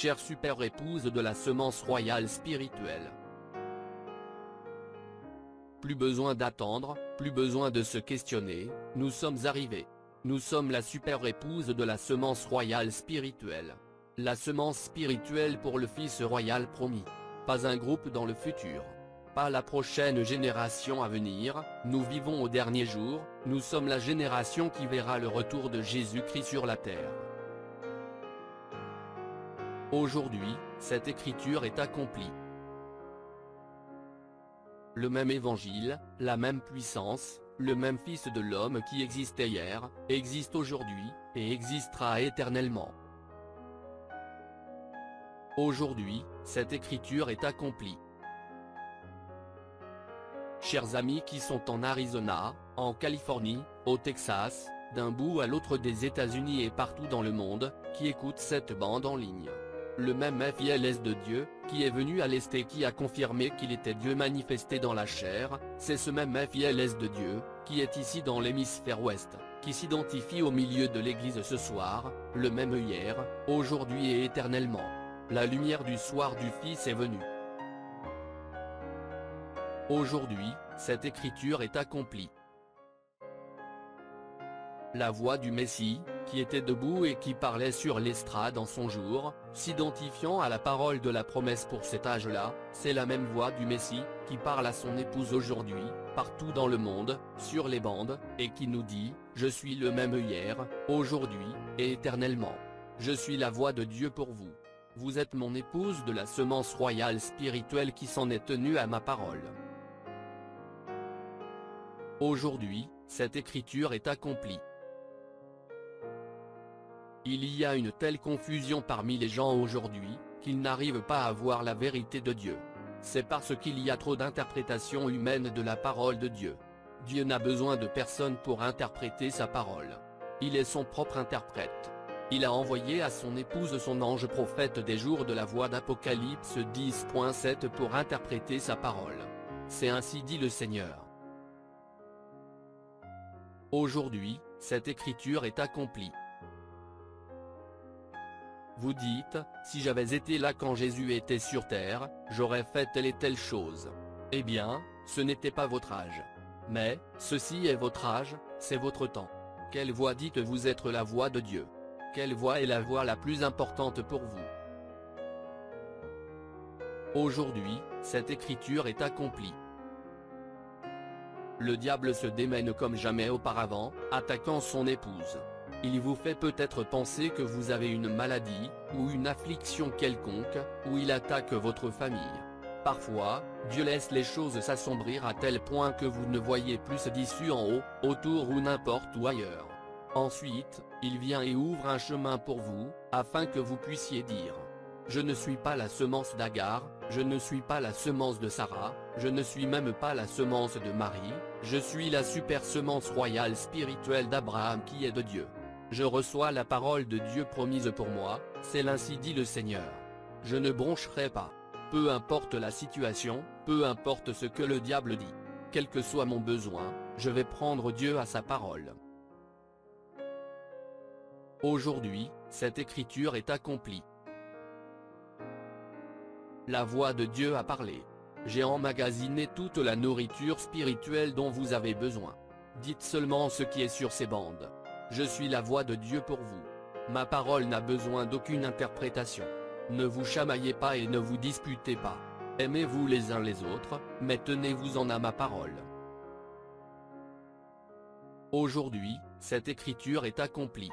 chère super épouse de la semence royale spirituelle. Plus besoin d'attendre, plus besoin de se questionner, nous sommes arrivés. Nous sommes la super épouse de la semence royale spirituelle. La semence spirituelle pour le Fils royal promis. Pas un groupe dans le futur. Pas la prochaine génération à venir, nous vivons au dernier jour, nous sommes la génération qui verra le retour de Jésus-Christ sur la terre. Aujourd'hui, cette écriture est accomplie. Le même évangile, la même puissance, le même Fils de l'homme qui existait hier, existe aujourd'hui, et existera éternellement. Aujourd'hui, cette écriture est accomplie. Chers amis qui sont en Arizona, en Californie, au Texas, d'un bout à l'autre des États-Unis et partout dans le monde, qui écoutent cette bande en ligne. Le même FILS de Dieu, qui est venu à l'Est et qui a confirmé qu'il était Dieu manifesté dans la chair, c'est ce même FILS de Dieu, qui est ici dans l'hémisphère ouest, qui s'identifie au milieu de l'église ce soir, le même hier, aujourd'hui et éternellement. La lumière du soir du Fils est venue. Aujourd'hui, cette écriture est accomplie. La voix du Messie, qui était debout et qui parlait sur l'estrade en son jour, s'identifiant à la parole de la promesse pour cet âge-là, c'est la même voix du Messie, qui parle à son épouse aujourd'hui, partout dans le monde, sur les bandes, et qui nous dit, « Je suis le même hier, aujourd'hui, et éternellement. Je suis la voix de Dieu pour vous. Vous êtes mon épouse de la semence royale spirituelle qui s'en est tenue à ma parole. » Aujourd'hui, cette écriture est accomplie. Il y a une telle confusion parmi les gens aujourd'hui, qu'ils n'arrivent pas à voir la vérité de Dieu. C'est parce qu'il y a trop d'interprétations humaines de la parole de Dieu. Dieu n'a besoin de personne pour interpréter sa parole. Il est son propre interprète. Il a envoyé à son épouse son ange prophète des jours de la voix d'Apocalypse 10.7 pour interpréter sa parole. C'est ainsi dit le Seigneur. Aujourd'hui, cette écriture est accomplie. Vous dites, si j'avais été là quand Jésus était sur terre, j'aurais fait telle et telle chose. Eh bien, ce n'était pas votre âge. Mais, ceci est votre âge, c'est votre temps. Quelle voix dites-vous être la voix de Dieu? Quelle voix est la voix la plus importante pour vous? Aujourd'hui, cette écriture est accomplie. Le diable se démène comme jamais auparavant, attaquant son épouse. Il vous fait peut-être penser que vous avez une maladie, ou une affliction quelconque, ou il attaque votre famille. Parfois, Dieu laisse les choses s'assombrir à tel point que vous ne voyez plus d'issue en haut, autour ou n'importe où ailleurs. Ensuite, il vient et ouvre un chemin pour vous, afin que vous puissiez dire « Je ne suis pas la semence d'Agar, je ne suis pas la semence de Sarah, je ne suis même pas la semence de Marie, je suis la super semence royale spirituelle d'Abraham qui est de Dieu. Je reçois la parole de Dieu promise pour moi, c'est l'ainsi dit le Seigneur. Je ne broncherai pas. Peu importe la situation, peu importe ce que le diable dit. Quel que soit mon besoin, je vais prendre Dieu à sa parole. » Aujourd'hui, cette écriture est accomplie. La voix de Dieu a parlé. J'ai emmagasiné toute la nourriture spirituelle dont vous avez besoin. Dites seulement ce qui est sur ces bandes. Je suis la voix de Dieu pour vous. Ma parole n'a besoin d'aucune interprétation. Ne vous chamaillez pas et ne vous disputez pas. Aimez-vous les uns les autres, mais tenez-vous-en à ma parole. Aujourd'hui, cette écriture est accomplie.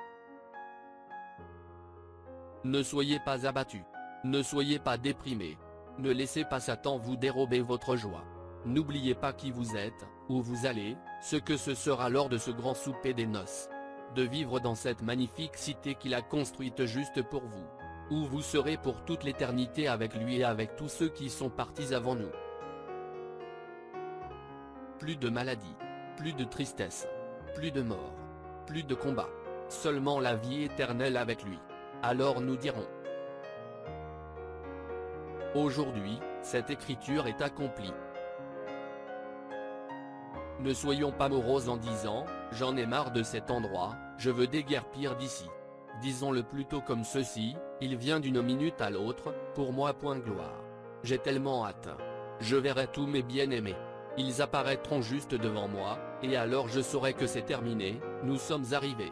Ne soyez pas abattus. Ne soyez pas déprimés. Ne laissez pas Satan vous dérober votre joie. N'oubliez pas qui vous êtes, où vous allez, ce que ce sera lors de ce grand souper des noces. De vivre dans cette magnifique cité qu'il a construite juste pour vous. Où vous serez pour toute l'éternité avec lui et avec tous ceux qui sont partis avant nous. Plus de maladie. Plus de tristesse. Plus de mort. Plus de combat. Seulement la vie éternelle avec lui. Alors nous dirons. Aujourd'hui, cette écriture est accomplie. Ne soyons pas moroses en disant, j'en ai marre de cet endroit, je veux déguerpir d'ici. Disons-le plutôt comme ceci, il vient d'une minute à l'autre, pour moi point gloire. J'ai tellement hâte. Je verrai tous mes bien-aimés. Ils apparaîtront juste devant moi, et alors je saurai que c'est terminé, nous sommes arrivés.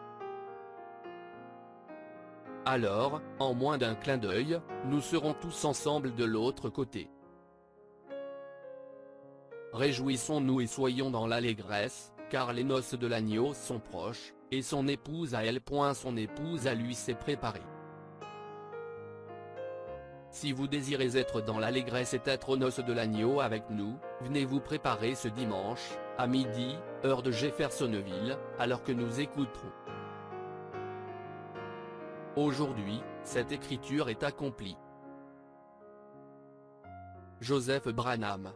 Alors, en moins d'un clin d'œil, nous serons tous ensemble de l'autre côté. Réjouissons-nous et soyons dans l'allégresse, car les noces de l'agneau sont proches, et son épouse à elle. Son épouse à lui s'est préparée. Si vous désirez être dans l'allégresse et être aux noces de l'agneau avec nous, venez vous préparer ce dimanche, à midi, heure de Jeffersonville, alors que nous écouterons. Aujourd'hui, cette écriture est accomplie. Joseph Branham.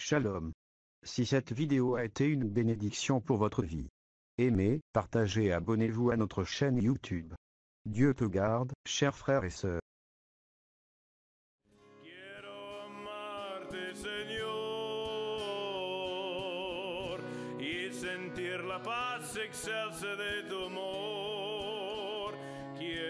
Shalom. Si cette vidéo a été une bénédiction pour votre vie, aimez, partagez et abonnez-vous à notre chaîne YouTube. Dieu te garde, chers frères et sœurs. Quiero amarte, Señor, y sentir la paz excelsa de tu amor. Quiero